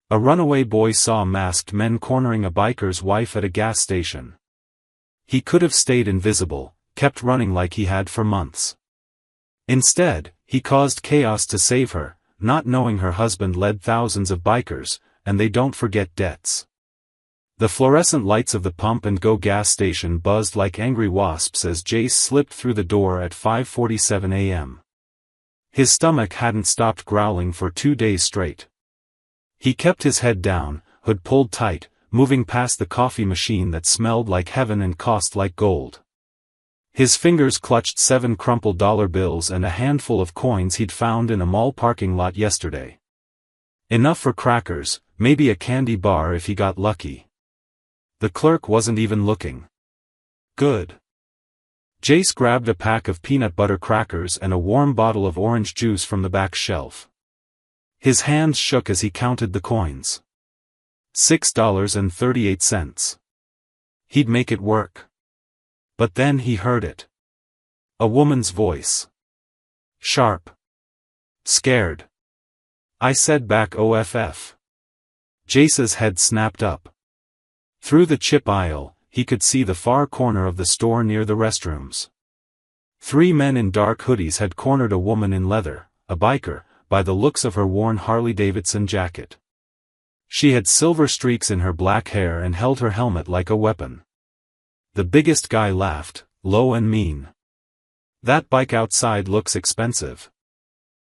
A runaway boy saw masked men cornering a biker's wife at a gas station. He could have stayed invisible, kept running like he had for months. Instead, he caused chaos to save her, not knowing her husband led thousands of bikers, and they don't forget debts. The fluorescent lights of the pump-and-go gas station buzzed like angry wasps as Jace slipped through the door at 5:47 a.m. His stomach hadn't stopped growling for 2 days straight. He kept his head down, hood pulled tight, moving past the coffee machine that smelled like heaven and cost like gold. His fingers clutched 7 crumpled dollar bills and a handful of coins he'd found in a mall parking lot yesterday. Enough for crackers, maybe a candy bar if he got lucky. The clerk wasn't even looking. Good. Jace grabbed a pack of peanut butter crackers and a warm bottle of orange juice from the back shelf. His hands shook as he counted the coins. $6.38. He'd make it work. But then he heard it. A woman's voice. Sharp. Scared. I said back OFF. Jace's head snapped up. Through the chip aisle, he could see the far corner of the store near the restrooms. 3 men in dark hoodies had cornered a woman in leather, a biker, by the looks of her worn Harley-Davidson jacket. She had silver streaks in her black hair and held her helmet like a weapon. The biggest guy laughed, low and mean. That bike outside looks expensive.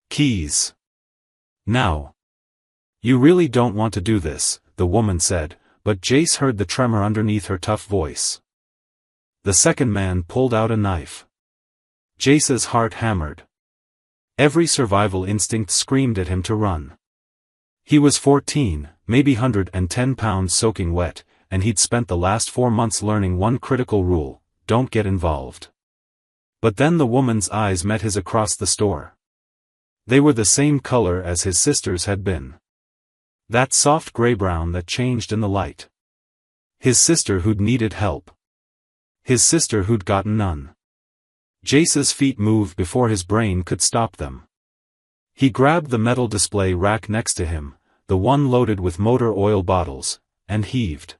Keys. Now. You really don't want to do this, the woman said, but Jace heard the tremor underneath her tough voice. The second man pulled out a knife. Jace's heart hammered. Every survival instinct screamed at him to run. He was 14, maybe 110 pounds soaking wet, and he'd spent the last 4 months learning one critical rule: don't get involved. But then the woman's eyes met his across the store. They were the same color as his sister's had been. That soft gray-brown that changed in the light. His sister who'd needed help. His sister who'd gotten none. Jace's feet moved before his brain could stop them. He grabbed the metal display rack next to him, the one loaded with motor oil bottles, and heaved.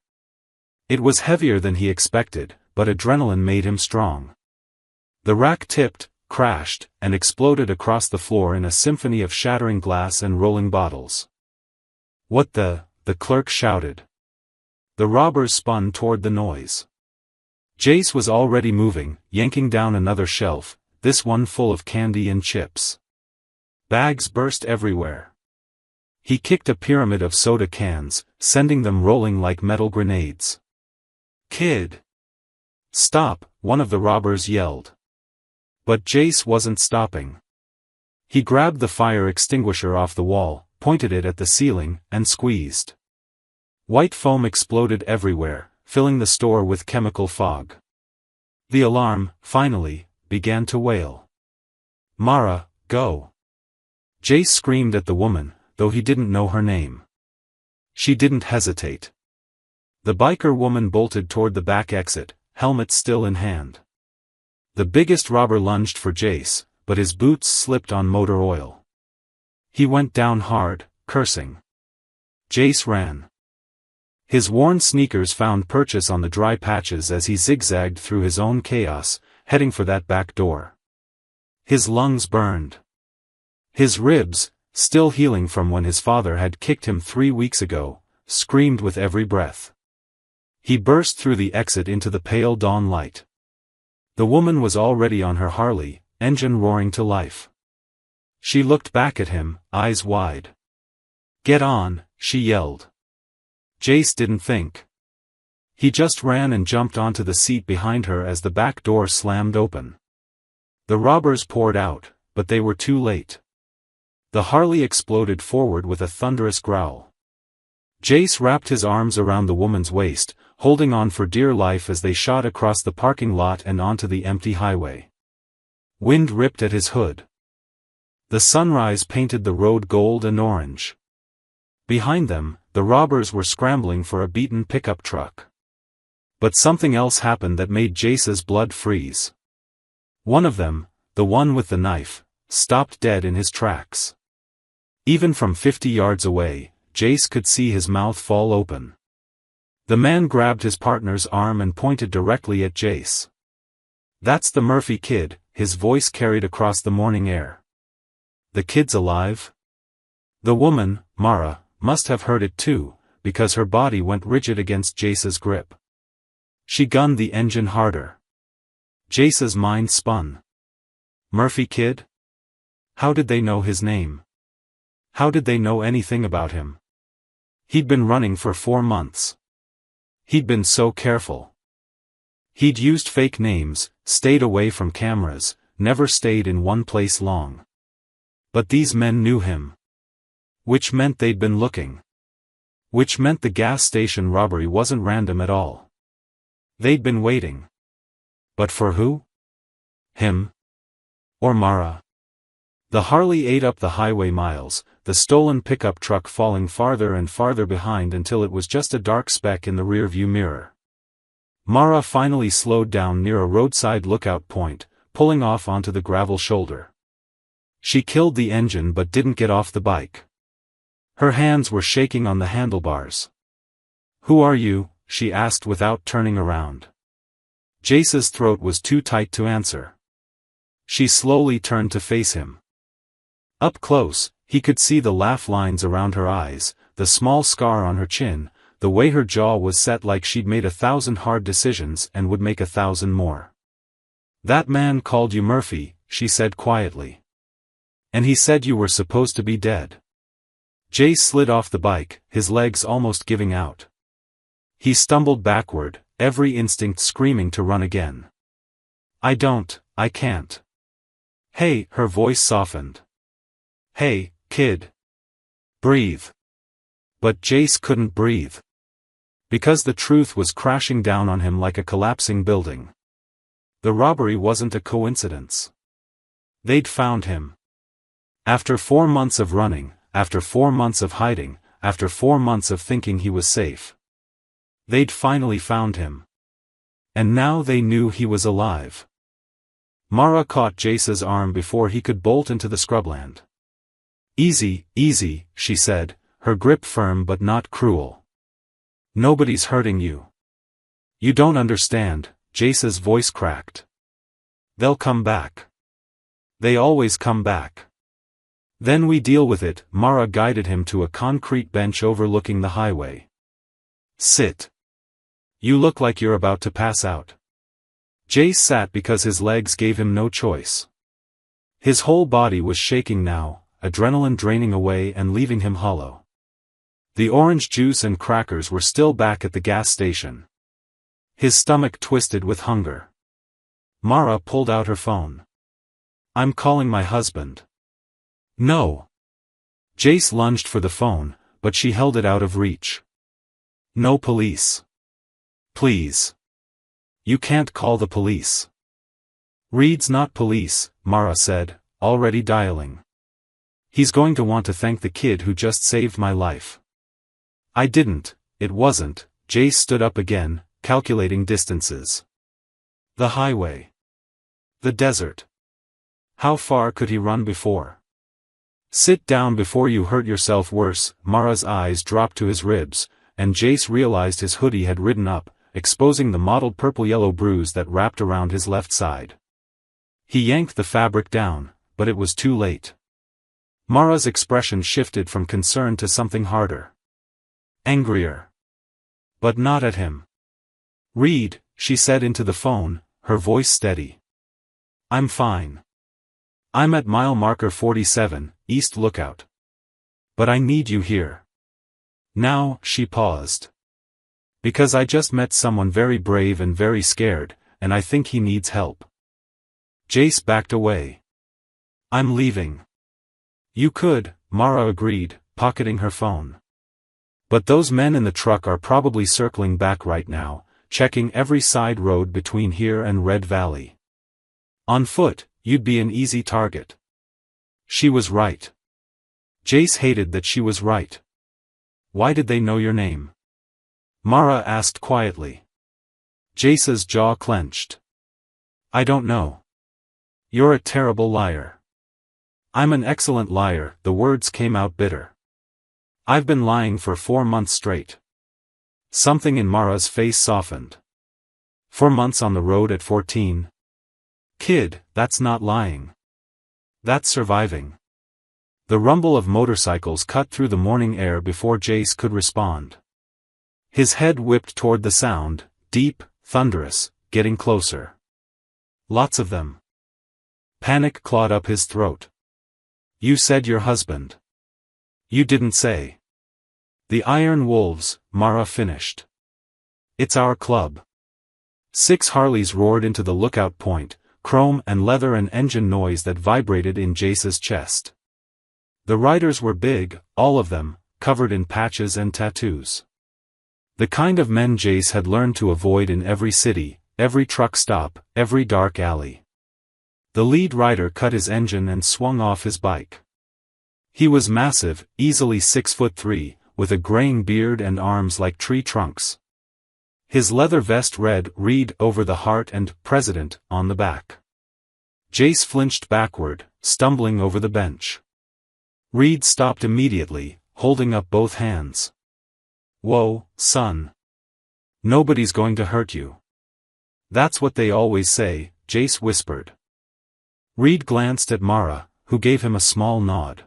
It was heavier than he expected, but adrenaline made him strong. The rack tipped, crashed, and exploded across the floor in a symphony of shattering glass and rolling bottles. What the clerk shouted. The robbers spun toward the noise. Jace was already moving, yanking down another shelf, this one full of candy and chips. Bags burst everywhere. He kicked a pyramid of soda cans, sending them rolling like metal grenades. Kid! Stop, one of the robbers yelled. But Jace wasn't stopping. He grabbed the fire extinguisher off the wall, pointed it at the ceiling, and squeezed. White foam exploded everywhere, filling the store with chemical fog. The alarm, finally, began to wail. Mara, go! Jace screamed at the woman, though he didn't know her name. She didn't hesitate. The biker woman bolted toward the back exit, helmet still in hand. The biggest robber lunged for Jace, but his boots slipped on motor oil. He went down hard, cursing. Jace ran. His worn sneakers found purchase on the dry patches as he zigzagged through his own chaos, heading for that back door. His lungs burned. His ribs, still healing from when his father had kicked him 3 weeks ago, screamed with every breath. He burst through the exit into the pale dawn light. The woman was already on her Harley, engine roaring to life. She looked back at him, eyes wide. Get on, she yelled. Jace didn't think. He just ran and jumped onto the seat behind her as the back door slammed open. The robbers poured out, but they were too late. The Harley exploded forward with a thunderous growl. Jace wrapped his arms around the woman's waist, holding on for dear life as they shot across the parking lot and onto the empty highway. Wind ripped at his hood. The sunrise painted the road gold and orange. Behind them, the robbers were scrambling for a beaten pickup truck. But something else happened that made Jace's blood freeze. One of them, the one with the knife, stopped dead in his tracks. Even from 50 yards away, Jace could see his mouth fall open. The man grabbed his partner's arm and pointed directly at Jace. "That's the Murphy kid," his voice carried across the morning air. "The kid's alive?" The woman, Mara, must have heard it too, because her body went rigid against Jace's grip. She gunned the engine harder. Jace's mind spun. Murphy kid? How did they know his name? How did they know anything about him? He'd been running for 4 months. He'd been so careful. He'd used fake names, stayed away from cameras, never stayed in one place long. But these men knew him. Which meant they'd been looking. Which meant the gas station robbery wasn't random at all. They'd been waiting. But for who? Him? Or Mara? The Harley ate up the highway miles, the stolen pickup truck falling farther and farther behind until it was just a dark speck in the rearview mirror. Mara finally slowed down near a roadside lookout point, pulling off onto the gravel shoulder. She killed the engine but didn't get off the bike. Her hands were shaking on the handlebars. "Who are you?" she asked without turning around. Jace's throat was too tight to answer. She slowly turned to face him. Up close, he could see the laugh lines around her eyes, the small scar on her chin, the way her jaw was set like she'd made 1,000 hard decisions and would make 1,000 more. "That man called you Murphy," she said quietly. "And he said you were supposed to be dead." Jace slid off the bike, his legs almost giving out. He stumbled backward, every instinct screaming to run again. I can't. "Hey," her voice softened. "Hey, kid. Breathe." But Jace couldn't breathe. Because the truth was crashing down on him like a collapsing building. The robbery wasn't a coincidence. They'd found him. After 4 months of running, after 4 months of hiding, after 4 months of thinking he was safe. They'd finally found him. And now they knew he was alive. Mara caught Jace's arm before he could bolt into the scrubland. "Easy, easy," she said, her grip firm but not cruel. "Nobody's hurting you. You don't understand," Jace's voice cracked. "They'll come back. They always come back. Then we deal with it." Mara guided him to a concrete bench overlooking the highway. "Sit. You look like you're about to pass out." Jace sat because his legs gave him no choice. His whole body was shaking now, adrenaline draining away and leaving him hollow. The orange juice and crackers were still back at the gas station. His stomach twisted with hunger. Mara pulled out her phone. "I'm calling my husband." "No." Jace lunged for the phone, but she held it out of reach. "No police. Please. You can't call the police." "Reed's not police," Mara said, already dialing. "He's going to want to thank the kid who just saved my life." "I didn't, it wasn't." Jace stood up again, calculating distances. The highway. The desert. How far could he run before? "Sit down before you hurt yourself worse." Mara's eyes dropped to his ribs, and Jace realized his hoodie had ridden up, exposing the mottled purple-yellow bruise that wrapped around his left side. He yanked the fabric down, but it was too late. Mara's expression shifted from concern to something harder. Angrier. But not at him. "Reed," she said into the phone, her voice steady. "I'm fine. I'm at mile marker 47, East Lookout. But I need you here. Now." She paused. "Because I just met someone very brave and very scared, and I think he needs help." Jace backed away. "I'm leaving." "You could," Mara agreed, pocketing her phone. "But those men in the truck are probably circling back right now, checking every side road between here and Red Valley. On foot, you'd be an easy target." She was right. Jace hated that she was right. "Why did they know your name?" Mara asked quietly. Jace's jaw clenched. "I don't know. You're a terrible liar." "I'm an excellent liar," the words came out bitter. I've been lying for 4 months straight. Something in Mara's face softened. 4 months on the road at 14? Kid, that's not lying. That's surviving. The rumble of motorcycles cut through the morning air before Jace could respond. His head whipped toward the sound, deep, thunderous, getting closer. Lots of them. Panic clawed up his throat. You said your husband. You didn't say. The Iron Wolves, Mara finished. It's our club. 6 Harleys roared into the lookout point, chrome and leather and engine noise that vibrated in Jace's chest. The riders were big, all of them, covered in patches and tattoos. The kind of men Jace had learned to avoid in every city, every truck stop, every dark alley. The lead rider cut his engine and swung off his bike. He was massive, easily 6'3", with a graying beard and arms like tree trunks. His leather vest read "Reed" over the heart and "President" on the back. Jace flinched backward, stumbling over the bench. Reed stopped immediately, holding up both hands. Whoa, son. Nobody's going to hurt you. That's what they always say, Jace whispered. Reed glanced at Mara, who gave him a small nod.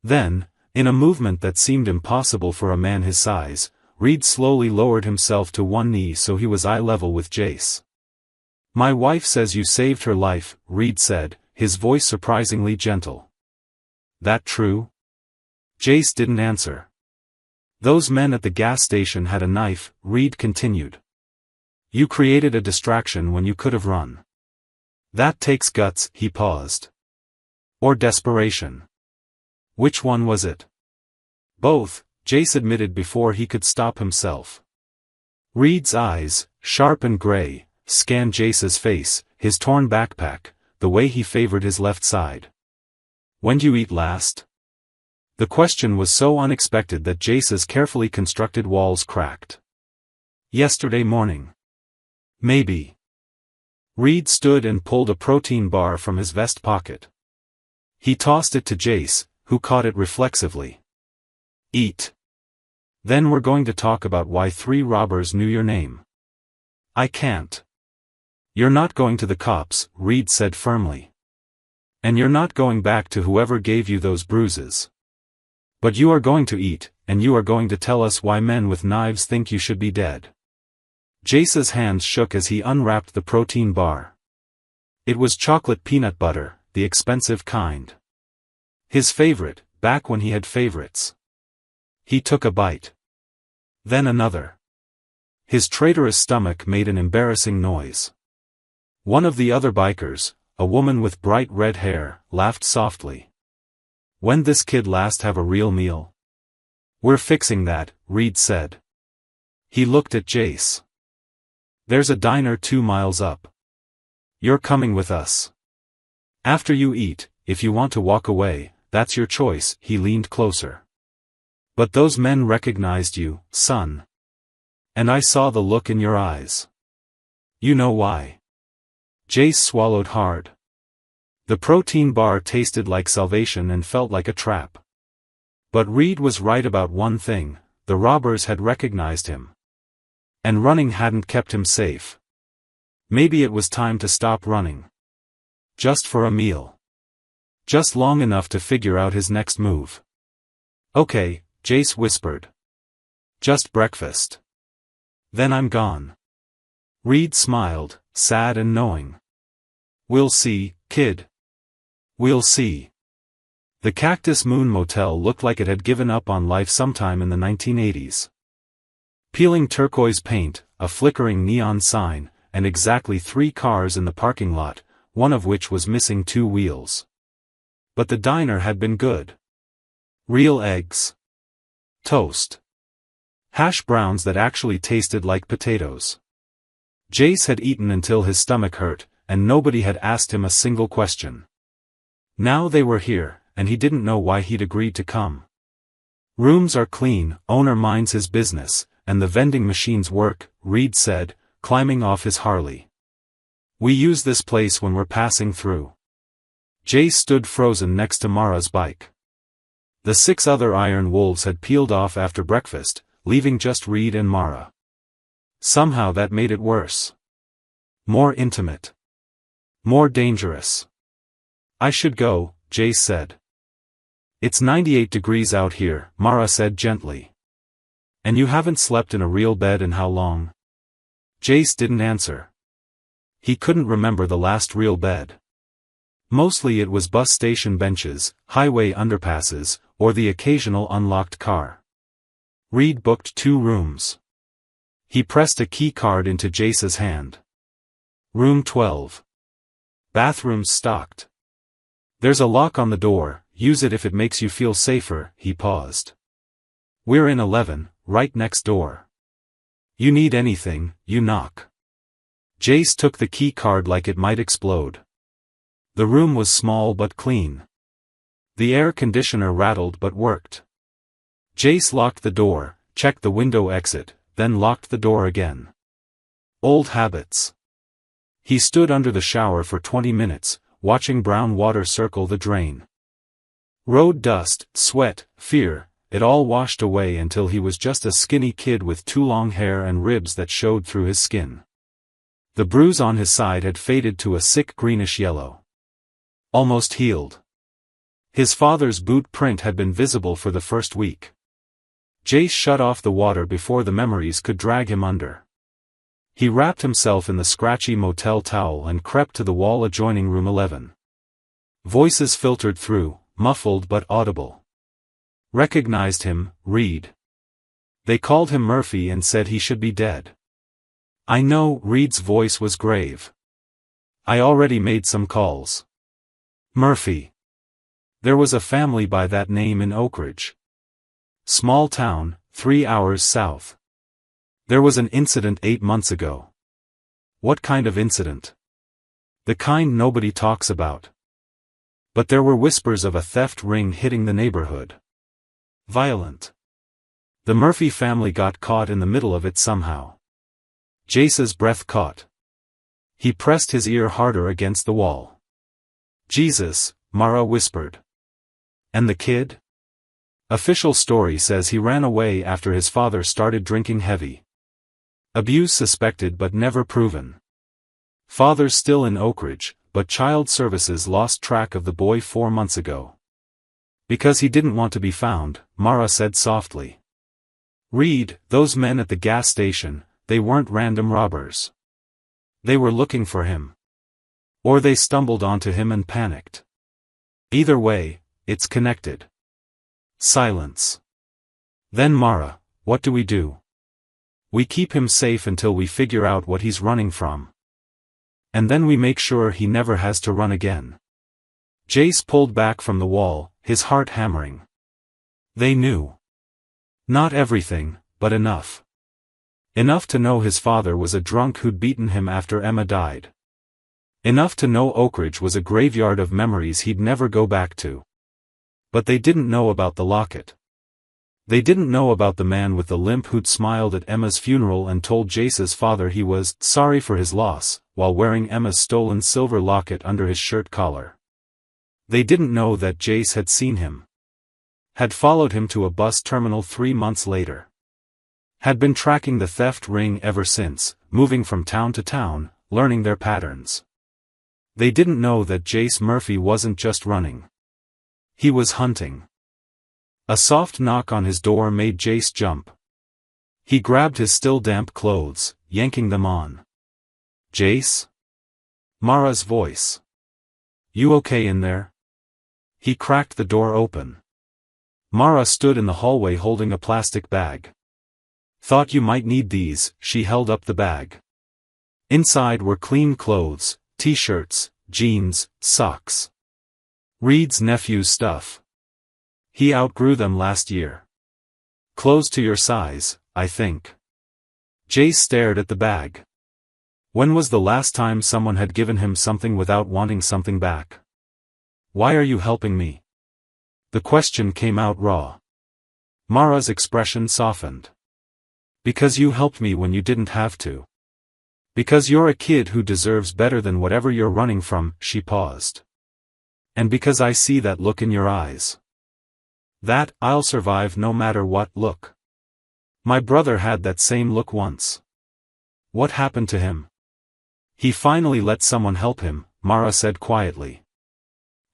Then, in a movement that seemed impossible for a man his size, Reed slowly lowered himself to one knee so he was eye level with Jace. My wife says you saved her life, Reed said, his voice surprisingly gentle. That true? Jace didn't answer. Those men at the gas station had a knife, Reed continued. You created a distraction when you could have run. That takes guts, he paused. Or desperation. Which one was it? Both, Jace admitted before he could stop himself. Reed's eyes, sharp and gray, scanned Jace's face, his torn backpack, the way he favored his left side. When'd you eat last? The question was so unexpected that Jace's carefully constructed walls cracked. Yesterday morning. Maybe. Reed stood and pulled a protein bar from his vest pocket. He tossed it to Jace, who caught it reflexively. Eat. Then we're going to talk about why 3 robbers knew your name. I can't. You're not going to the cops, Reed said firmly. And you're not going back to whoever gave you those bruises. But you are going to eat, and you are going to tell us why men with knives think you should be dead. Jace's hands shook as he unwrapped the protein bar. It was chocolate peanut butter, the expensive kind. His favorite, back when he had favorites. He took a bite. Then another. His traitorous stomach made an embarrassing noise. One of the other bikers, a woman with bright red hair, laughed softly. When'd this kid last have a real meal? We're fixing that, Reed said. He looked at Jace. There's a diner 2 miles up. You're coming with us. After you eat, if you want to walk away, that's your choice, he leaned closer. But those men recognized you, son. And I saw the look in your eyes. You know why. Jace swallowed hard. The protein bar tasted like salvation and felt like a trap. But Reed was right about one thing, the robbers had recognized him. And running hadn't kept him safe. Maybe it was time to stop running. Just for a meal. Just long enough to figure out his next move. Okay, Jace whispered. Just breakfast. Then I'm gone. Reed smiled, sad and knowing. We'll see, kid. We'll see. The Cactus Moon Motel looked like it had given up on life sometime in the 1980s. Peeling turquoise paint, a flickering neon sign, and exactly 3 cars in the parking lot, one of which was missing 2 wheels. But the diner had been good. Real eggs. Toast. Hash browns that actually tasted like potatoes. Jace had eaten until his stomach hurt, and nobody had asked him a single question. Now they were here, and he didn't know why he'd agreed to come. Rooms are clean, owner minds his business, and the vending machines work, Reed said, climbing off his Harley. We use this place when we're passing through. Jace stood frozen next to Mara's bike. The 6 other iron wolves had peeled off after breakfast, leaving just Reed and Mara. Somehow that made it worse. More intimate. More dangerous. I should go, Jace said. It's 98 degrees out here, Mara said gently. And you haven't slept in a real bed in how long? Jace didn't answer. He couldn't remember the last real bed. Mostly it was bus station benches, highway underpasses, or the occasional unlocked car. Reed booked 2 rooms. He pressed a key card into Jace's hand. Room 12. Bathrooms stocked. There's a lock on the door, use it if it makes you feel safer, he paused. We're in 11, right next door. You need anything, you knock. Jace took the key card like it might explode. The room was small but clean. The air conditioner rattled but worked. Jace locked the door, checked the window exit, then locked the door again. Old habits. He stood under the shower for 20 minutes, watching brown water circle the drain. Road dust, sweat, fear, it all washed away until he was just a skinny kid with too long hair and ribs that showed through his skin. The bruise on his side had faded to a sick greenish yellow. Almost healed. His father's boot print had been visible for the first week. Jace shut off the water before the memories could drag him under. He wrapped himself in the scratchy motel towel and crept to the wall adjoining room 11. Voices filtered through, muffled but audible. Recognized him, Reed. They called him Murphy and said he should be dead. I know, Reed's voice was grave. I already made some calls. Murphy. There was a family by that name in Oak Ridge. Small town, 3 hours south. There was an incident 8 months ago. What kind of incident? The kind nobody talks about. But there were whispers of a theft ring hitting the neighborhood. Violent. The Murphy family got caught in the middle of it somehow. Jace's breath caught. He pressed his ear harder against the wall. Jesus, Mara whispered. And the kid? Official story says he ran away after his father started drinking heavy. Abuse suspected but never proven. Father's still in Oak Ridge, but Child Services lost track of the boy 4 months ago. Because he didn't want to be found, Mara said softly. Reed, those men at the gas station, they weren't random robbers. They were looking for him. Or they stumbled onto him and panicked. Either way, it's connected. Silence. Then Mara, what do we do? We keep him safe until we figure out what he's running from. And then we make sure he never has to run again. Jace pulled back from the wall, his heart hammering. They knew. Not everything, but enough. Enough to know his father was a drunk who'd beaten him after Emma died. Enough to know Oak Ridge was a graveyard of memories he'd never go back to. But they didn't know about the locket. They didn't know about the man with the limp who'd smiled at Emma's funeral and told Jace's father he was sorry for his loss, while wearing Emma's stolen silver locket under his shirt collar. They didn't know that Jace had seen him. Had followed him to a bus terminal 3 months later. Had been tracking the theft ring ever since, moving from town to town, learning their patterns. They didn't know that Jace Murphy wasn't just running. He was hunting. A soft knock on his door made Jace jump. He grabbed his still damp clothes, yanking them on. Jace? Mara's voice. You okay in there? He cracked the door open. Mara stood in the hallway holding a plastic bag. Thought you might need these, she held up the bag. Inside were clean clothes, t-shirts, jeans, socks. Reed's nephew's stuff. He outgrew them last year. Clothes to your size, I think. Jace stared at the bag. When was the last time someone had given him something without wanting something back? Why are you helping me? The question came out raw. Mara's expression softened. Because you helped me when you didn't have to. Because you're a kid who deserves better than whatever you're running from, she paused. And because I see that look in your eyes. That "I'll survive no matter what" look. My brother had that same look once. What happened to him? He finally let someone help him, Mara said quietly.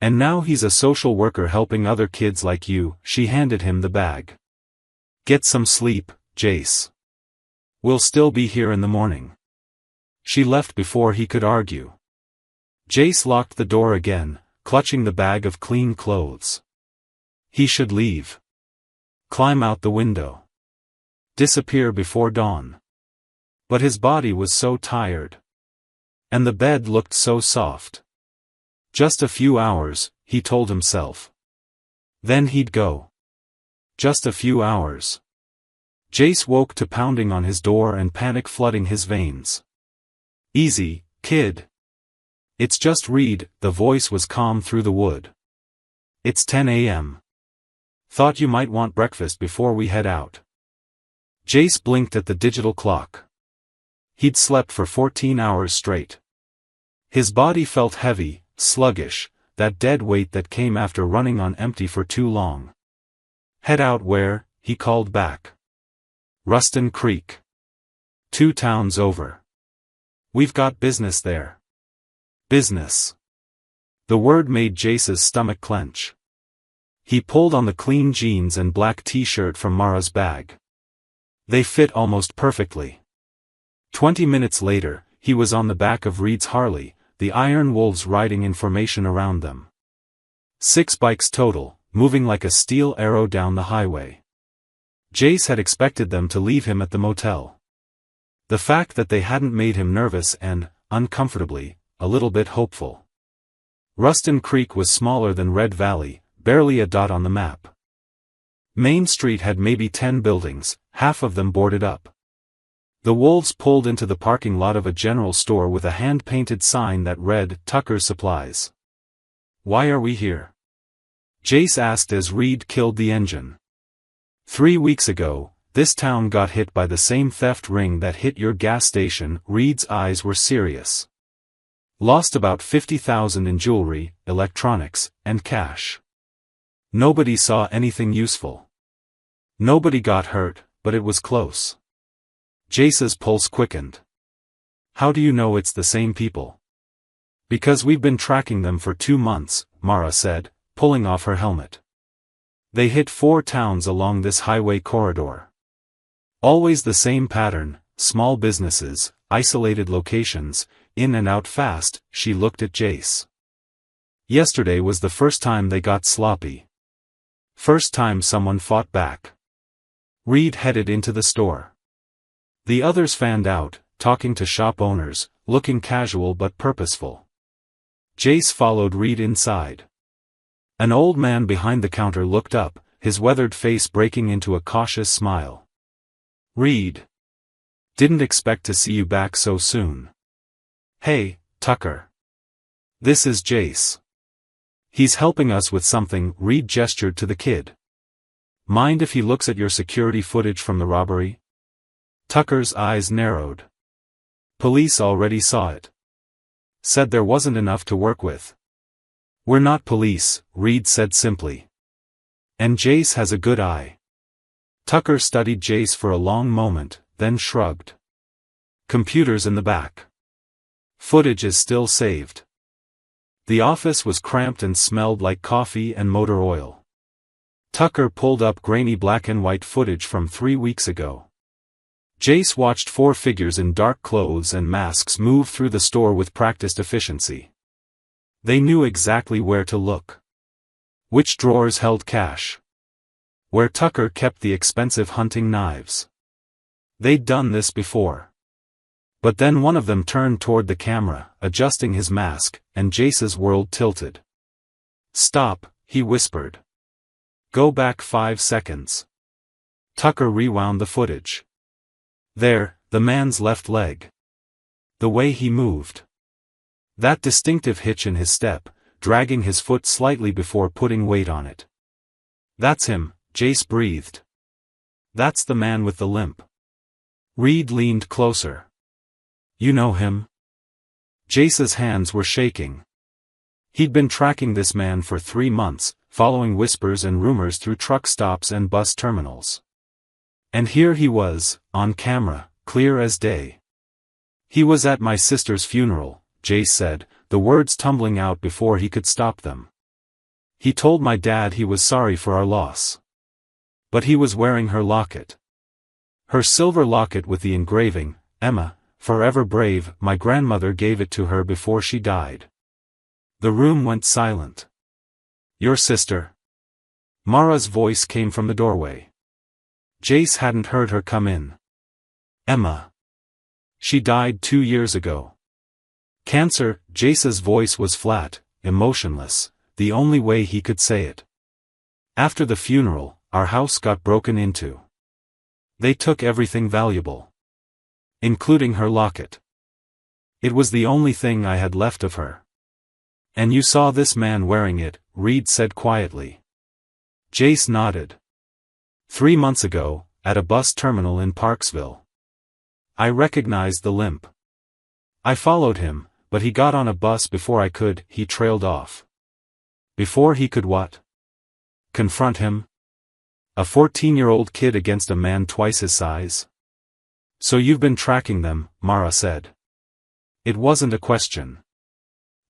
And now he's a social worker helping other kids like you. She handed him the bag. Get some sleep, Jace. We'll still be here in the morning. She left before he could argue. Jace locked the door again, clutching the bag of clean clothes. He should leave. Climb out the window. Disappear before dawn. But his body was so tired. And the bed looked so soft. Just a few hours, he told himself. Then he'd go. Just a few hours. Jace woke to pounding on his door and panic flooding his veins. Easy, kid. It's just Reed, the voice was calm through the wood. It's 10 a.m. Thought you might want breakfast before we head out. Jace blinked at the digital clock. He'd slept for 14 hours straight. His body felt heavy, sluggish, that dead weight that came after running on empty for too long. Head out where? He called back. Ruston Creek. 2 towns over. We've got business there. Business. The word made Jace's stomach clench. He pulled on the clean jeans and black t-shirt from Mara's bag. They fit almost perfectly. 20 minutes later, he was on the back of Reed's Harley, the iron wolves riding in formation around them. 6 bikes total, moving like a steel arrow down the highway. Jace had expected them to leave him at the motel. The fact that they hadn't made him nervous and, uncomfortably, a little bit hopeful. Ruston Creek was smaller than Red Valley, barely a dot on the map. Main Street had maybe 10 buildings, half of them boarded up. The wolves pulled into the parking lot of a general store with a hand-painted sign that read, Tucker's Supplies. Why are we here? Jace asked as Reed killed the engine. 3 weeks ago, this town got hit by the same theft ring that hit your gas station. Reed's eyes were serious. Lost about $50,000 in jewelry, electronics, and cash. Nobody saw anything useful. Nobody got hurt, but it was close. Jace's pulse quickened. How do you know it's the same people? Because we've been tracking them for 2 months, Mara said, pulling off her helmet. They hit 4 towns along this highway corridor. Always the same pattern, small businesses, isolated locations, in and out fast. She looked at Jace. Yesterday was the first time they got sloppy. First time someone fought back. Reed headed into the store. The others fanned out, talking to shop owners, looking casual but purposeful. Jace followed Reed inside. An old man behind the counter looked up, his weathered face breaking into a cautious smile. Reed. Didn't expect to see you back so soon. Hey, Tucker. This is Jace. He's helping us with something. Reed gestured to the kid. Mind if he looks at your security footage from the robbery? Tucker's eyes narrowed. Police already saw it. Said there wasn't enough to work with. We're not police, Reed said simply. And Jace has a good eye. Tucker studied Jace for a long moment, then shrugged. Computers in the back. Footage is still saved. The office was cramped and smelled like coffee and motor oil. Tucker pulled up grainy black and white footage from 3 weeks ago. Jace watched 4 figures in dark clothes and masks move through the store with practiced efficiency. They knew exactly where to look. Which drawers held cash? Where Tucker kept the expensive hunting knives. They'd done this before. But then one of them turned toward the camera, adjusting his mask, and Jace's world tilted. Stop, he whispered. Go back 5 seconds. Tucker rewound the footage. There, the man's left leg. The way he moved. That distinctive hitch in his step, dragging his foot slightly before putting weight on it. That's him, Jace breathed. That's the man with the limp. Reed leaned closer. You know him? Jace's hands were shaking. He'd been tracking this man for 3 months, following whispers and rumors through truck stops and bus terminals. And here he was, on camera, clear as day. "He was at my sister's funeral," Jace said, the words tumbling out before he could stop them. "He told my dad he was sorry for our loss. But he was wearing her locket. Her silver locket with the engraving, 'Emma, forever brave.' My grandmother gave it to her before she died." The room went silent. "Your sister?" Mara's voice came from the doorway. Jace hadn't heard her come in. "Emma. She died 2 years ago. Cancer." Jace's voice was flat, emotionless, the only way he could say it. "After the funeral, our house got broken into. They took everything valuable. Including her locket. It was the only thing I had left of her." "And you saw this man wearing it," Reed said quietly. Jace nodded. 3 months ago, at a bus terminal in Parksville. I recognized the limp. I followed him, but he got on a bus before I could." He trailed off. "Before he could what?" "Confront him? A 14-year-old kid against a man twice his size." "So you've been tracking them," Mara said. It wasn't a question.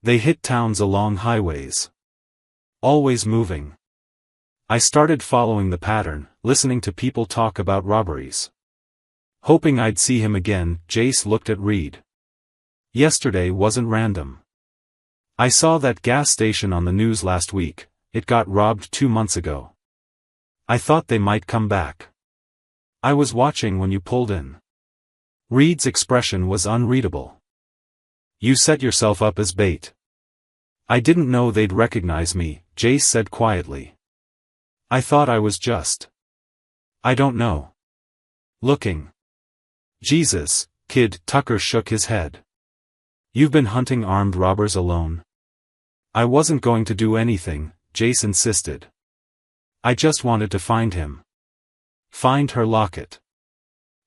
They hit towns along highways. Always moving. I started following the pattern, listening to people talk about robberies. Hoping I'd see him again." Jace looked at Reed. "Yesterday wasn't random. I saw that gas station on the news last week. It got robbed 2 months ago. I thought they might come back. I was watching when you pulled in." Reed's expression was unreadable. "You set yourself up as bait." "I didn't know they'd recognize me," Jace said quietly. "I thought I was just. I don't know. Looking." "Jesus, kid," Tucker shook his head. "You've been hunting armed robbers alone?" "I wasn't going to do anything," Jace insisted. "I just wanted to find him. Find her locket."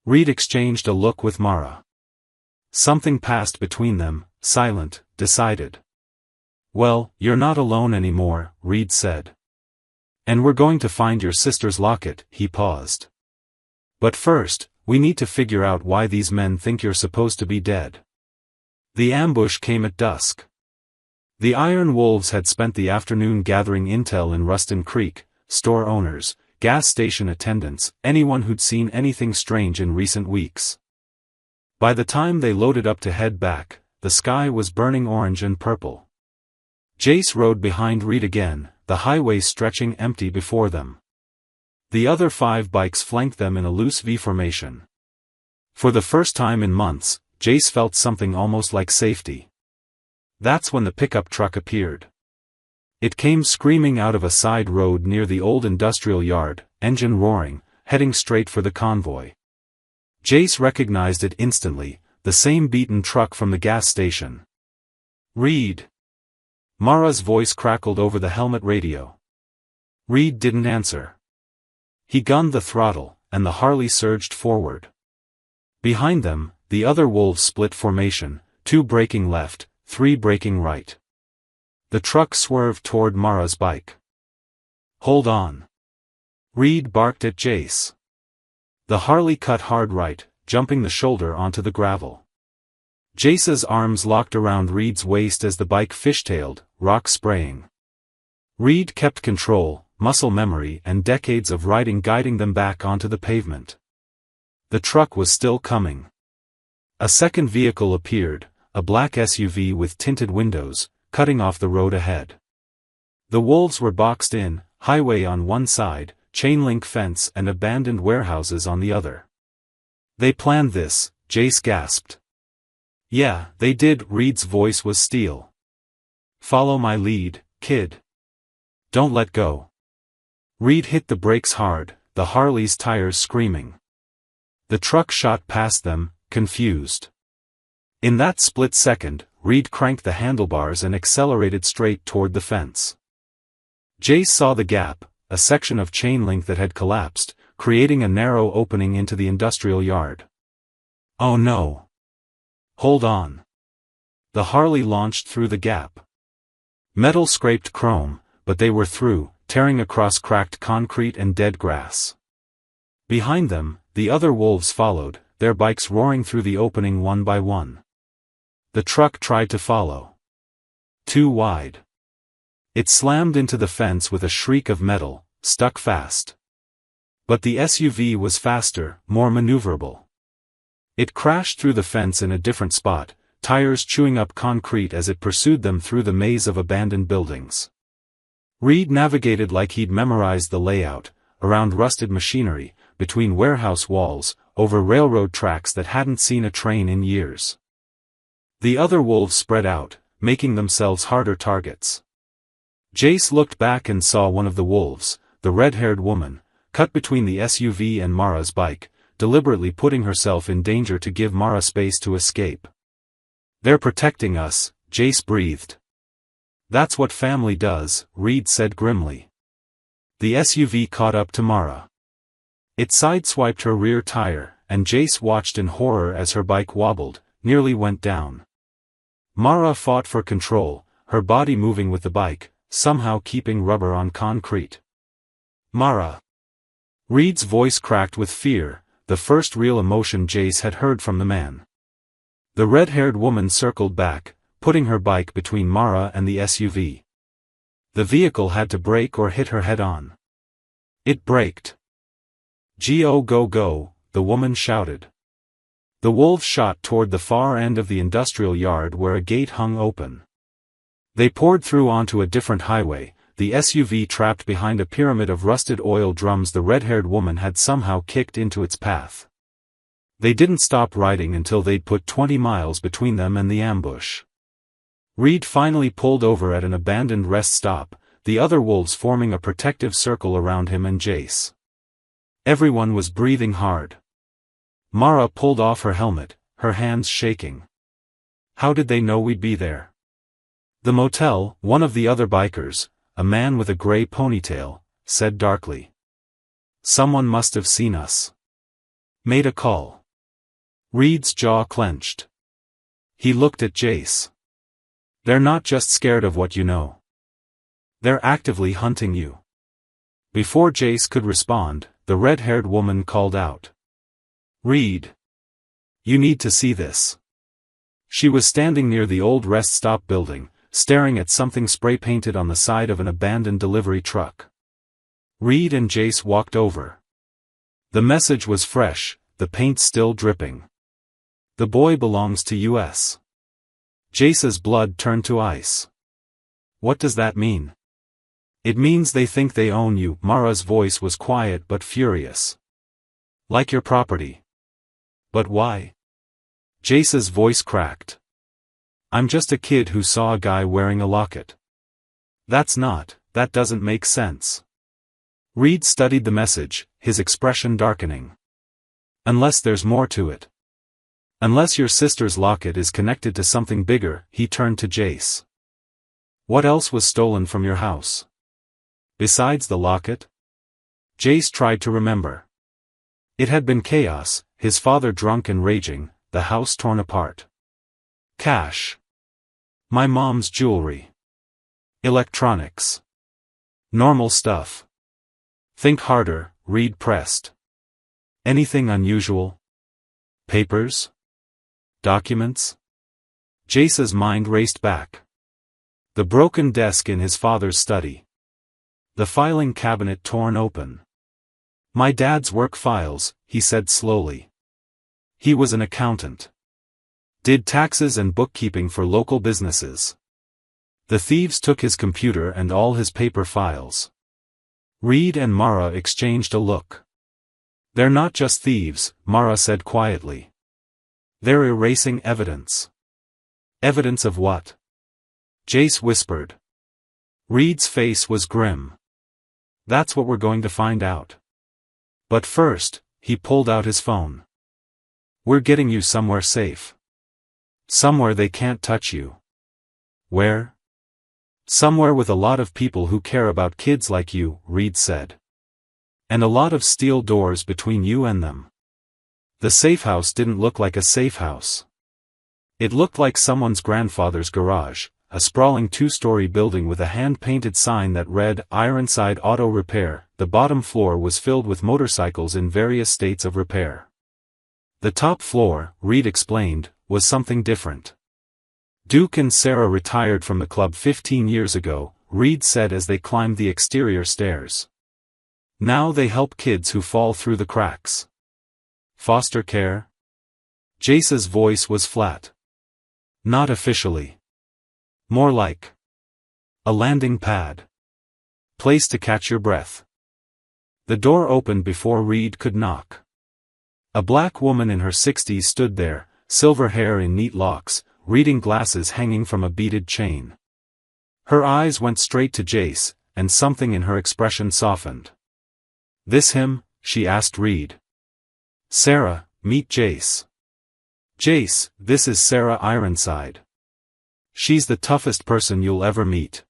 Reed exchanged a look with Mara. Something passed between them, silent, decided. "Well, you're not alone anymore," Reed said. "And we're going to find your sister's locket." He paused. "But first, we need to figure out why these men think you're supposed to be dead." The ambush came at dusk. The Iron Wolves had spent the afternoon gathering intel in Ruston Creek, store owners, gas station attendants, anyone who'd seen anything strange in recent weeks. By the time they loaded up to head back, the sky was burning orange and purple. Jace rode behind Reed again, the highway stretching empty before them. The other 5 bikes flanked them in a loose V formation. For the first time in months, Jace felt something almost like safety. That's when the pickup truck appeared. It came screaming out of a side road near the old industrial yard, engine roaring, heading straight for the convoy. Jace recognized it instantly, the same beaten truck from the gas station. "Reed." Mara's voice crackled over the helmet radio. Reed didn't answer. He gunned the throttle, and the Harley surged forward. Behind them, the other wolves split formation, 2 braking left, 3 braking right. The truck swerved toward Mara's bike. "Hold on." Reed barked at Jace. The Harley cut hard right, jumping the shoulder onto the gravel. Jace's arms locked around Reed's waist as the bike fishtailed, rock spraying. Reed kept control, muscle memory and decades of riding guiding them back onto the pavement. The truck was still coming. A second vehicle appeared, a black SUV with tinted windows, cutting off the road ahead. The wolves were boxed in, highway on one side, chain-link fence and abandoned warehouses on the other. "They planned this," Jace gasped. "Yeah, they did." Reed's voice was steel. "Follow my lead, kid. Don't let go." Reed hit the brakes hard, the Harley's tires screaming. The truck shot past them, confused. In that split second, Reed cranked the handlebars and accelerated straight toward the fence. Jace saw the gap, a section of chain link that had collapsed, creating a narrow opening into the industrial yard. "Oh no. Hold on." The Harley launched through the gap. Metal scraped chrome, but they were through, tearing across cracked concrete and dead grass. Behind them, the other wolves followed, their bikes roaring through the opening one by one. The truck tried to follow. Too wide. It slammed into the fence with a shriek of metal, stuck fast. But the SUV was faster, more maneuverable. It crashed through the fence in a different spot, tires chewing up concrete as it pursued them through the maze of abandoned buildings. Reed navigated like he'd memorized the layout, around rusted machinery, between warehouse walls, over railroad tracks that hadn't seen a train in years. The other wolves spread out, making themselves harder targets. Jace looked back and saw one of the wolves, the red-haired woman, cut between the SUV and Mara's bike, deliberately putting herself in danger to give Mara space to escape. "They're protecting us," Jace breathed. "That's what family does," Reed said grimly. The SUV caught up to Mara. It sideswiped her rear tire, and Jace watched in horror as her bike wobbled, nearly went down. Mara fought for control, her body moving with the bike, somehow keeping rubber on concrete. "Mara!" Reed's voice cracked with fear, the first real emotion Jace had heard from the man. The red-haired woman circled back, putting her bike between Mara and the SUV. The vehicle had to brake or hit her head-on. It braked. "Go, go, go," the woman shouted. The wolves shot toward the far end of the industrial yard where a gate hung open. They poured through onto a different highway, the SUV trapped behind a pyramid of rusted oil drums the red-haired woman had somehow kicked into its path. They didn't stop riding until they'd put 20 miles between them and the ambush. Reed finally pulled over at an abandoned rest stop, the other wolves forming a protective circle around him and Jace. Everyone was breathing hard. Mara pulled off her helmet, her hands shaking. "How did they know we'd be there?" "The motel," one of the other bikers, a man with a gray ponytail, said darkly. "Someone must have seen us. Made a call." Reed's jaw clenched. He looked at Jace. "They're not just scared of what you know. They're actively hunting you." Before Jace could respond, the red-haired woman called out. "Reed! You need to see this." She was standing near the old rest stop building, staring at something spray-painted on the side of an abandoned delivery truck. Reed and Jace walked over. The message was fresh, the paint still dripping. "The boy belongs to US." Jace's blood turned to ice. "What does that mean?" "It means they think they own you." Mara's voice was quiet but furious. "Like your property." "But why?" Jace's voice cracked. "I'm just a kid who saw a guy wearing a locket." That doesn't make sense." Reed studied the message, his expression darkening. "Unless there's more to it. Unless your sister's locket is connected to something bigger." He turned to Jace. "What else was stolen from your house? Besides the locket?" Jace tried to remember. It had been chaos, his father drunk and raging, the house torn apart. "Cash. My mom's jewelry. Electronics. Normal stuff." "Think harder," Reed pressed. "Anything unusual? Papers? Documents?" Jace's mind raced back. The broken desk in his father's study. The filing cabinet torn open. "My dad's work files," he said slowly. He was an accountant. Did taxes and bookkeeping for local businesses. The thieves took his computer and all his paper files. Reed and Mara exchanged a look. "They're not just thieves," Mara said quietly. "They're erasing evidence." "Evidence of what?" Jace whispered. Reed's face was grim. "That's what we're going to find out. But first," he pulled out his phone. "We're getting you somewhere safe. Somewhere they can't touch you." "Where?" "Somewhere with a lot of people who care about kids like you," Reed said. "And a lot of steel doors between you and them." The safe house didn't look like a safe house. It looked like someone's grandfather's garage, a sprawling two-story building with a hand-painted sign that read Ironside Auto Repair. The bottom floor was filled with motorcycles in various states of repair. The top floor, Reed explained, was something different. Duke and Sarah retired from the club 15 years ago, Reed said as they climbed the exterior stairs. Now they help kids who fall through the cracks. Foster care? Jace's voice was flat. Not officially. More like a landing pad. Place to catch your breath. The door opened before Reed could knock. A black woman in her 60s stood there, silver hair in neat locks, reading glasses hanging from a beaded chain. Her eyes went straight to Jace, and something in her expression softened. "This him?" she asked Reed. "Sarah, meet Jace." "Jace, this is Sarah Ironside. She's the toughest person you'll ever meet.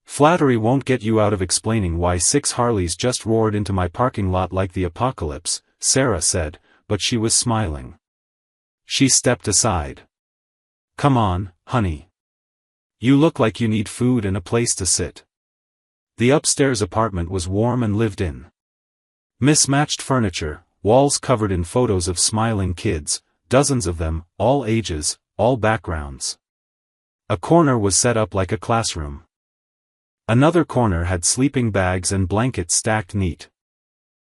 Flattery won't get you out of explaining why 6 Harleys just roared into my parking lot like the apocalypse," Sarah said, but she was smiling. She stepped aside. "Come on, honey. You look like you need food and a place to sit." The upstairs apartment was warm and lived in. Mismatched furniture, walls covered in photos of smiling kids, dozens of them, all ages, all backgrounds. A corner was set up like a classroom. Another corner had sleeping bags and blankets stacked neat.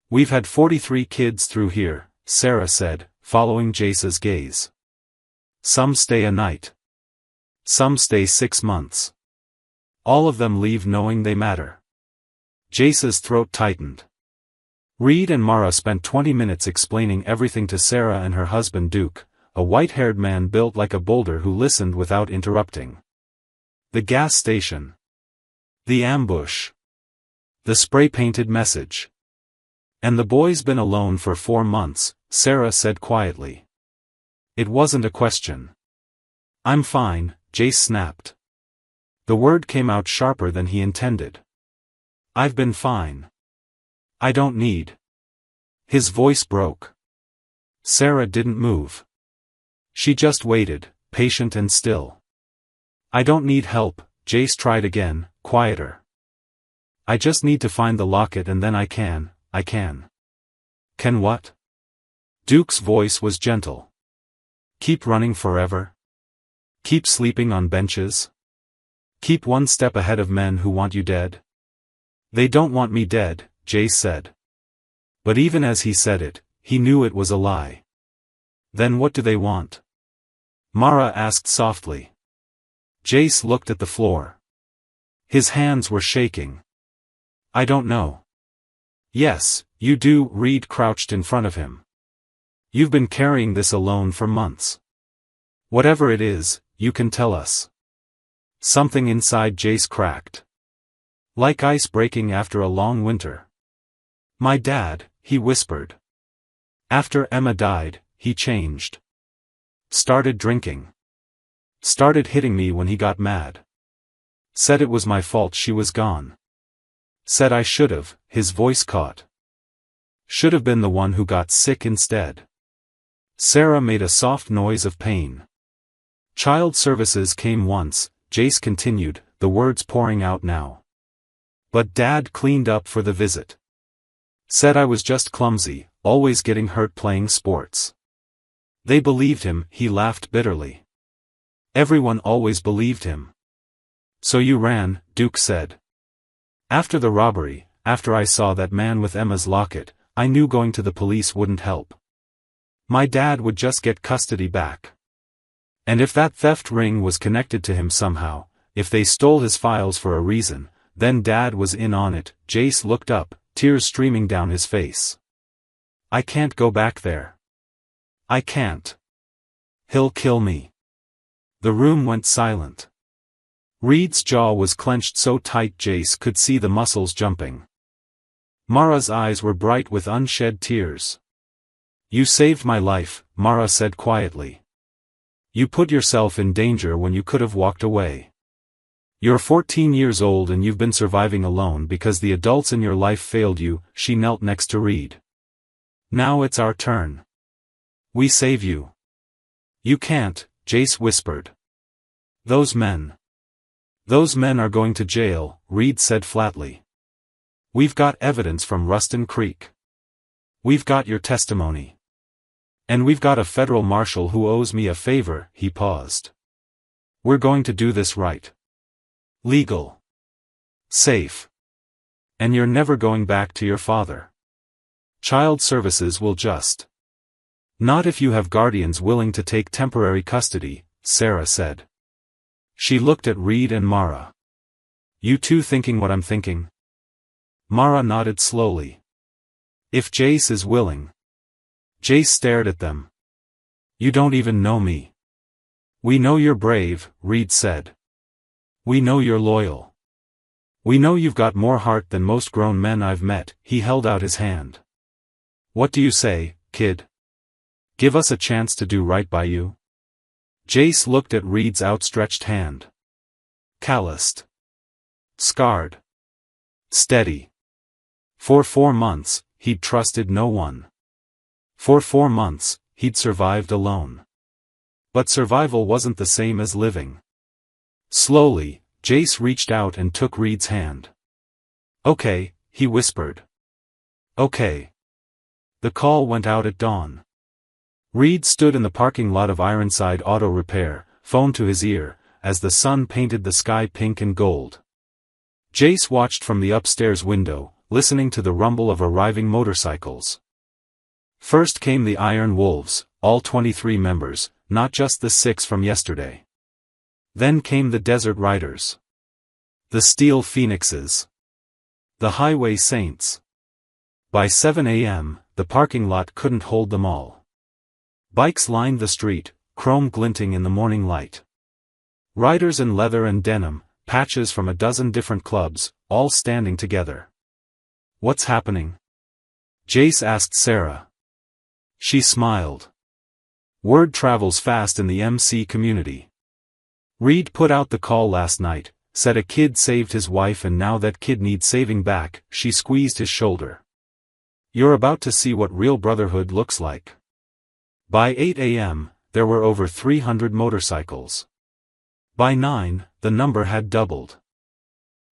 "We've had 43 kids through here," Sarah said, following Jace's gaze. "Some stay a night. Some stay 6 months. All of them leave knowing they matter." Jace's throat tightened. Reed and Mara spent 20 minutes explaining everything to Sarah and her husband Duke, a white-haired man built like a boulder who listened without interrupting. The gas station. The ambush. The spray-painted message. "And the boy's been alone for 4 months, Sarah said quietly. It wasn't a question. "I'm fine," Jace snapped. The word came out sharper than he intended. "I've been fine. I don't need." His voice broke. Sarah didn't move. She just waited, patient and still. "I don't need help," Jace tried again, quieter. "I just need to find the locket and then I can. Can what?" Duke's voice was gentle. "Keep running forever? Keep sleeping on benches? Keep one step ahead of men who want you dead?" "They don't want me dead," Jace said. But even as he said it, he knew it was a lie. "Then what do they want?" Mara asked softly. Jace looked at the floor. His hands were shaking. "I don't know." "Yes, you do," Reed crouched in front of him. "You've been carrying this alone for months. Whatever it is, you can tell us." Something inside Jace cracked. Like ice breaking after a long winter. "My dad," he whispered. "After Emma died, he changed. Started drinking. Started hitting me when he got mad. Said it was my fault she was gone. Said I should've," his voice caught. "Should've been the one who got sick instead." Sarah made a soft noise of pain. "Child services came once," Jace continued, the words pouring out now. "But Dad cleaned up for the visit. Said I was just clumsy, always getting hurt playing sports. They believed him," he laughed bitterly. "Everyone always believed him." "So you ran," Duke said. "After the robbery, after I saw that man with Emma's locket, I knew going to the police wouldn't help. My dad would just get custody back. And if that theft ring was connected to him somehow, if they stole his files for a reason, then Dad was in on it." Jace looked up, tears streaming down his face. "I can't go back there. I can't. He'll kill me." The room went silent. Reed's jaw was clenched so tight Jace could see the muscles jumping. Mara's eyes were bright with unshed tears. "You saved my life," Mara said quietly. "You put yourself in danger when you could have walked away. You're 14 years old and you've been surviving alone because the adults in your life failed you." She knelt next to Reed. "Now it's our turn. We save you." "You can't," Jace whispered. "Those men. Those men are going to jail, Reed said flatly. We've got evidence from Ruston Creek. We've got your testimony. And we've got a federal marshal who owes me a favor, he paused. We're going to do this right. Legal. Safe. And you're never going back to your father. Child services will just. Not if you have guardians willing to take temporary custody, Sarah said. She looked at Reed and Mara. You two thinking what I'm thinking? Mara nodded slowly. If Jace is willing. Jace stared at them. You don't even know me. We know you're brave, Reed said. We know you're loyal. We know you've got more heart than most grown men I've met. He held out his hand. What do you say, kid? Give us a chance to do right by you? Jace looked at Reed's outstretched hand. Calloused. Scarred. Steady. For 4 months, he'd trusted no one. For 4 months, he'd survived alone. But survival wasn't the same as living. Slowly, Jace reached out and took Reed's hand. Okay, he whispered. Okay. The call went out at dawn. Reed stood in the parking lot of Ironside Auto Repair, phone to his ear, as the sun painted the sky pink and gold. Jace watched from the upstairs window, listening to the rumble of arriving motorcycles. First came the Iron Wolves, all 23 members, not just the 6 from yesterday. Then came the Desert Riders. The Steel Phoenixes. The Highway Saints. By 7 a.m., the parking lot couldn't hold them all. Bikes lined the street, chrome glinting in the morning light. Riders in leather and denim, patches from a dozen different clubs, all standing together. What's happening? Jace asked Sarah. She smiled. Word travels fast in the MC community. Reed put out the call last night, said a kid saved his wife and now that kid needs saving back. She squeezed his shoulder. You're about to see what real brotherhood looks like. By 8 a.m., there were over 300 motorcycles. By 9, the number had doubled.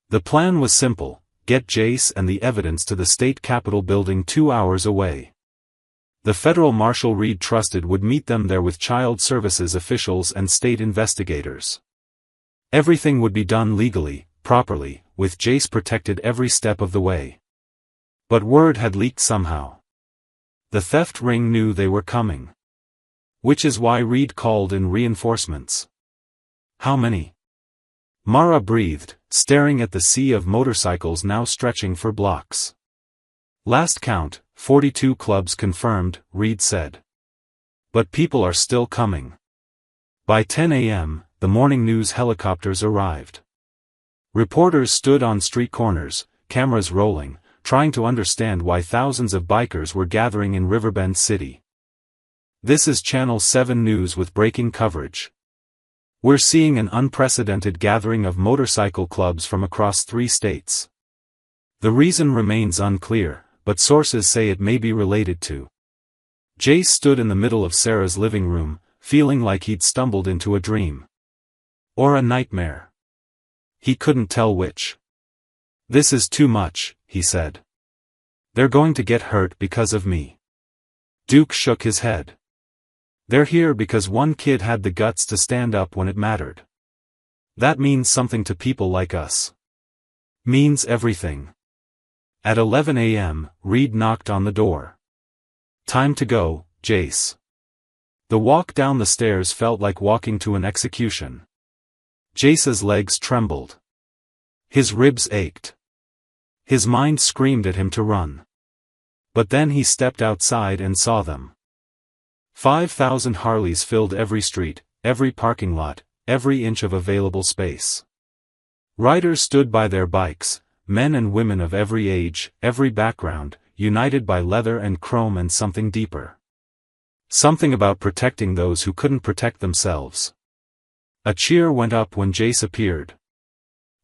The plan was simple, get Jace and the evidence to the state capitol building 2 hours away. The federal marshal Reed trusted would meet them there with child services officials and state investigators. Everything would be done legally, properly, with Jace protected every step of the way. But word had leaked somehow. The theft ring knew they were coming. Which is why Reed called in reinforcements. How many? Mara breathed, staring at the sea of motorcycles now stretching for blocks. Last count, 42 clubs confirmed, Reed said. But people are still coming. By 10 a.m., the morning news helicopters arrived. Reporters stood on street corners, cameras rolling, trying to understand why thousands of bikers were gathering in Riverbend City. This is Channel 7 News with breaking coverage. We're seeing an unprecedented gathering of motorcycle clubs from across 3 states. The reason remains unclear, but sources say it may be related to. Jace stood in the middle of Sarah's living room, feeling like he'd stumbled into a dream. Or a nightmare. He couldn't tell which. This is too much, he said. They're going to get hurt because of me. Duke shook his head. They're here because one kid had the guts to stand up when it mattered. That means something to people like us. Means everything. At 11 a.m., Reed knocked on the door. Time to go, Jace. The walk down the stairs felt like walking to an execution. Jace's legs trembled. His ribs ached. His mind screamed at him to run. But then he stepped outside and saw them. 5,000 Harleys filled every street, every parking lot, every inch of available space. Riders stood by their bikes, men and women of every age, every background, united by leather and chrome and something deeper. Something about protecting those who couldn't protect themselves. A cheer went up when Jace appeared.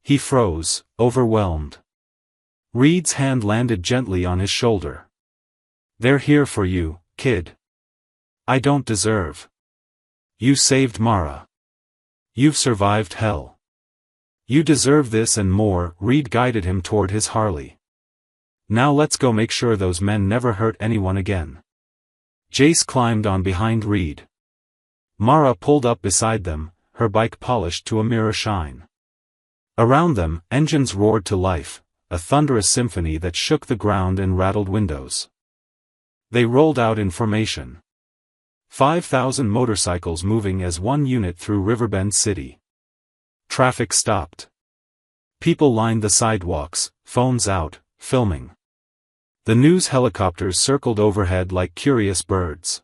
He froze, overwhelmed. Reed's hand landed gently on his shoulder. They're here for you, kid. I don't deserve. You saved Mara. You've survived hell. You deserve this and more. Reed guided him toward his Harley. Now let's go make sure those men never hurt anyone again. Jace climbed on behind Reed. Mara pulled up beside them, her bike polished to a mirror shine. Around them, engines roared to life, a thunderous symphony that shook the ground and rattled windows. They rolled out in formation. 5,000 motorcycles moving as one unit through Riverbend City. Traffic stopped. People lined the sidewalks, phones out, filming. The news helicopters circled overhead like curious birds.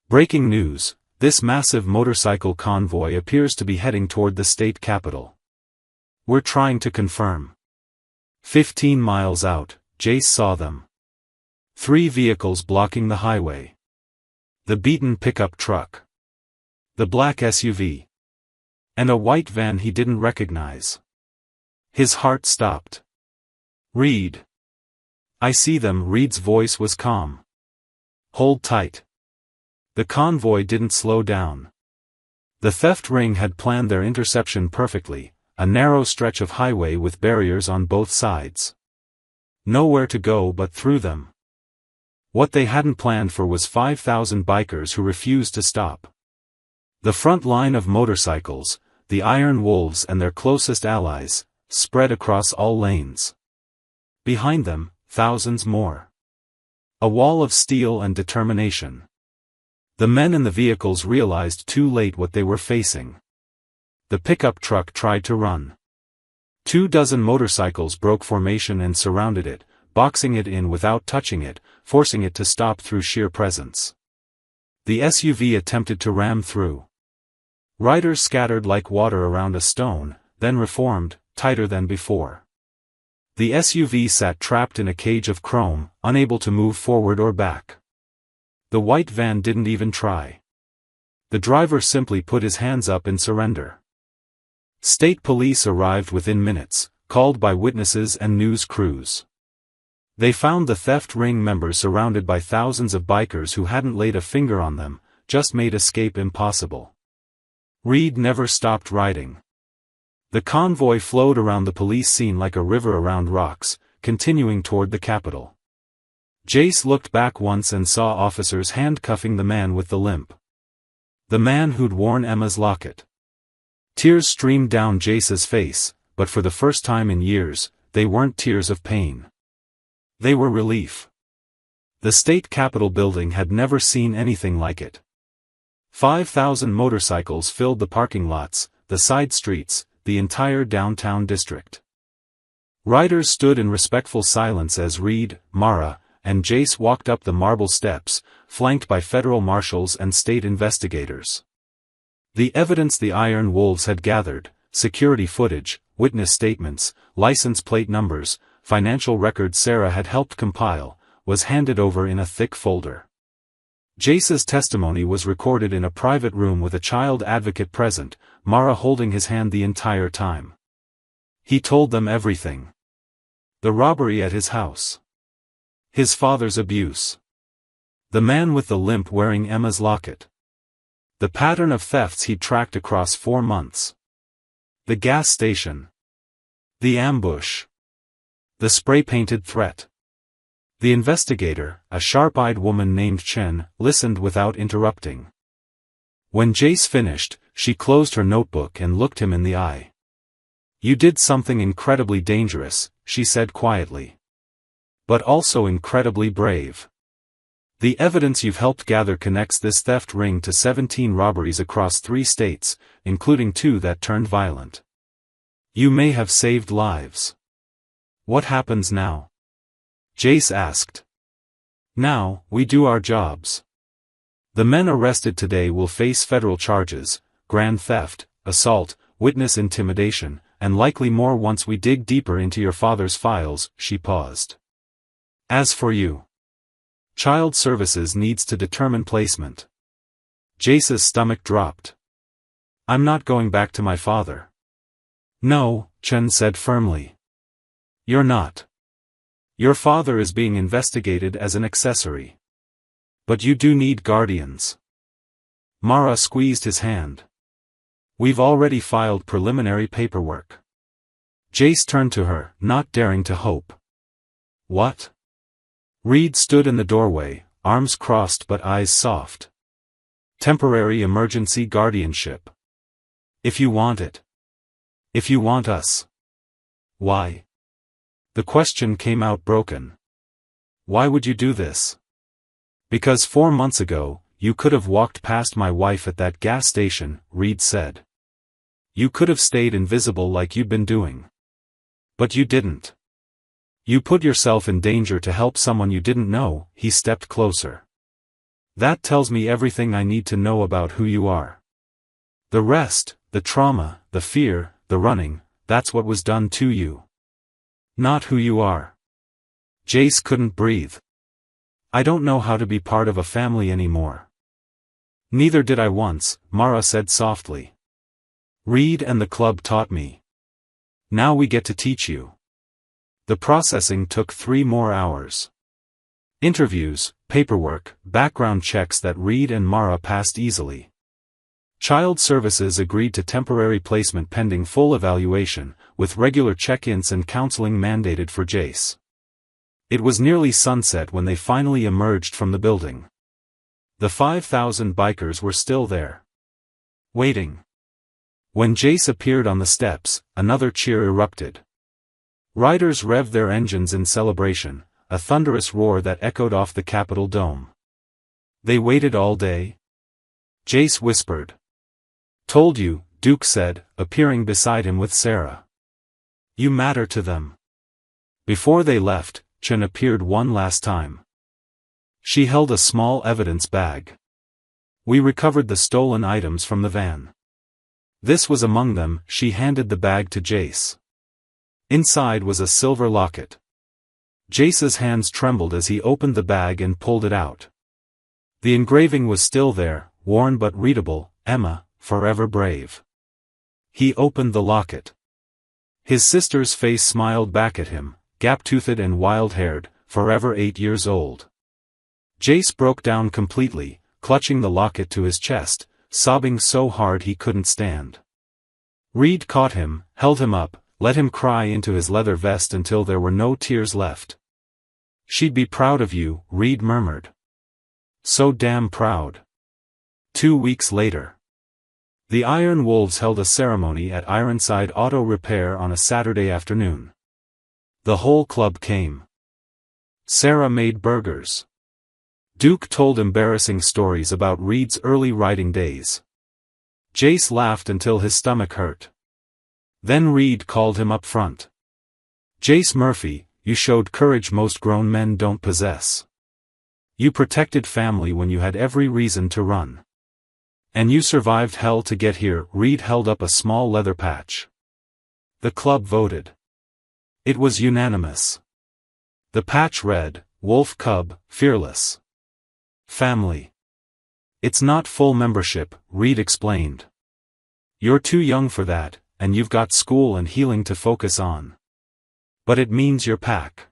Breaking news: this massive motorcycle convoy appears to be heading toward the state capital. We're trying to confirm. 15 miles out, Jace saw them. 3 vehicles blocking the highway. The beaten pickup truck. The black SUV. And a white van he didn't recognize. His heart stopped. Reed. I see them. Reed's voice was calm. Hold tight. The convoy didn't slow down. The theft ring had planned their interception perfectly, a narrow stretch of highway with barriers on both sides. Nowhere to go but through them. What they hadn't planned for was 5,000 bikers who refused to stop. The front line of motorcycles, the Iron Wolves and their closest allies, spread across all lanes. Behind them, thousands more. A wall of steel and determination. The men in the vehicles realized too late what they were facing. The pickup truck tried to run. 24 motorcycles broke formation and surrounded it, boxing it in without touching it, forcing it to stop through sheer presence. The SUV attempted to ram through. Riders scattered like water around a stone, then reformed, tighter than before. The SUV sat trapped in a cage of chrome, unable to move forward or back. The white van didn't even try. The driver simply put his hands up in surrender. State police arrived within minutes, called by witnesses and news crews. They found the theft ring members surrounded by thousands of bikers who hadn't laid a finger on them, just made escape impossible. Reed never stopped riding. The convoy flowed around the police scene like a river around rocks, continuing toward the capital. Jace looked back once and saw officers handcuffing the man with the limp. The man who'd worn Emma's locket. Tears streamed down Jace's face, but for the first time in years, they weren't tears of pain. They were relief. The state capitol building had never seen anything like it. 5,000 motorcycles filled the parking lots, the side streets, the entire downtown district. Riders stood in respectful silence as Reed, Mara, and Jace walked up the marble steps, flanked by federal marshals and state investigators. The evidence the Iron Wolves had gathered, security footage, witness statements, license plate numbers, financial records Sarah had helped compile, was handed over in a thick folder. Jace's testimony was recorded in a private room with a child advocate present, Mara holding his hand the entire time. He told them everything. The robbery at his house. His father's abuse. The man with the limp wearing Emma's locket. The pattern of thefts he'd tracked across 4 months. The gas station. The ambush. The spray-painted threat. The investigator, a sharp-eyed woman named Chen, listened without interrupting. When Jace finished, she closed her notebook and looked him in the eye. "You did something incredibly dangerous," she said quietly. "But also incredibly brave. The evidence you've helped gather connects this theft ring to 17 robberies across 3 states, including 2 that turned violent. You may have saved lives. What happens now?" Jace asked. "Now, we do our jobs. The men arrested today will face federal charges, grand theft, assault, witness intimidation, and likely more once we dig deeper into your father's files." She paused. "As for you, Child Services needs to determine placement." Jace's stomach dropped. "I'm not going back to my father." "No," Chen said firmly. "You're not. Your father is being investigated as an accessory. But you do need guardians." Mara squeezed his hand. "We've already filed preliminary paperwork. Jace turned to her, not daring to hope. What? Reed stood in the doorway, arms crossed but eyes soft. Temporary emergency guardianship. If you want it. If you want us. Why? The question came out broken. Why would you do this? Because 4 months ago, you could have walked past my wife at that gas station, Reed said. You could have stayed invisible like you'd been doing. But you didn't. You put yourself in danger to help someone you didn't know. He stepped closer. That tells me everything I need to know about who you are. The rest, the trauma, the fear, the running, that's what was done to you. Not who you are. Jace couldn't breathe. I don't know how to be part of a family anymore. Neither did I once, Mara said softly. Reed and the club taught me. Now we get to teach you. The processing took 3 more hours. Interviews, paperwork, background checks that Reed and Mara passed easily. Child Services agreed to temporary placement pending full evaluation, with regular check-ins and counseling mandated for Jace. It was nearly sunset when they finally emerged from the building. The 5,000 bikers were still there. Waiting. When Jace appeared on the steps, another cheer erupted. Riders revved their engines in celebration, a thunderous roar that echoed off the Capitol dome. They waited all day? Jace whispered. Told you, Duke said, appearing beside him with Sarah. You matter to them. Before they left, Chen appeared one last time. She held a small evidence bag. We recovered the stolen items from the van. This was among them. She handed the bag to Jace. Inside was a silver locket. Jace's hands trembled as he opened the bag and pulled it out. The engraving was still there, worn but readable, Emma, forever brave. He opened the locket. His sister's face smiled back at him, gap-toothed and wild-haired, forever 8 years old. Jace broke down completely, clutching the locket to his chest, sobbing so hard he couldn't stand. Reed caught him, held him up, let him cry into his leather vest until there were no tears left. She'd be proud of you, Reed murmured. So damn proud. 2 weeks later. The Iron Wolves held a ceremony at Ironside Auto Repair on a Saturday afternoon. The whole club came. Sarah made burgers. Duke told embarrassing stories about Reed's early riding days. Jace laughed until his stomach hurt. Then Reed called him up front. Jace Murphy, you showed courage most grown men don't possess. You protected family when you had every reason to run. And you survived hell to get here. Reed held up a small leather patch. The club voted. It was unanimous. The patch read, Wolf Cub, Fearless. Family. It's not full membership, Reed explained. You're too young for that, and you've got school and healing to focus on. But it means your pack.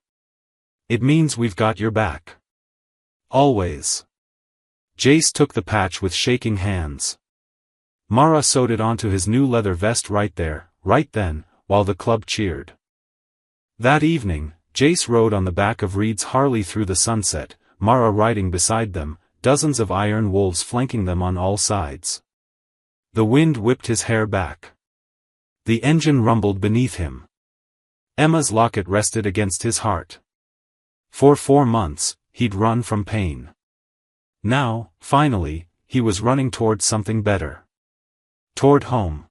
It means we've got your back. Always. Jace took the patch with shaking hands. Mara sewed it onto his new leather vest right there, right then, while the club cheered. That evening, Jace rode on the back of Reed's Harley through the sunset, Mara riding beside them, dozens of iron wolves flanking them on all sides. The wind whipped his hair back. The engine rumbled beneath him. Emma's locket rested against his heart. For 4 months, he'd run from pain. Now, finally, he was running toward something better. Toward home.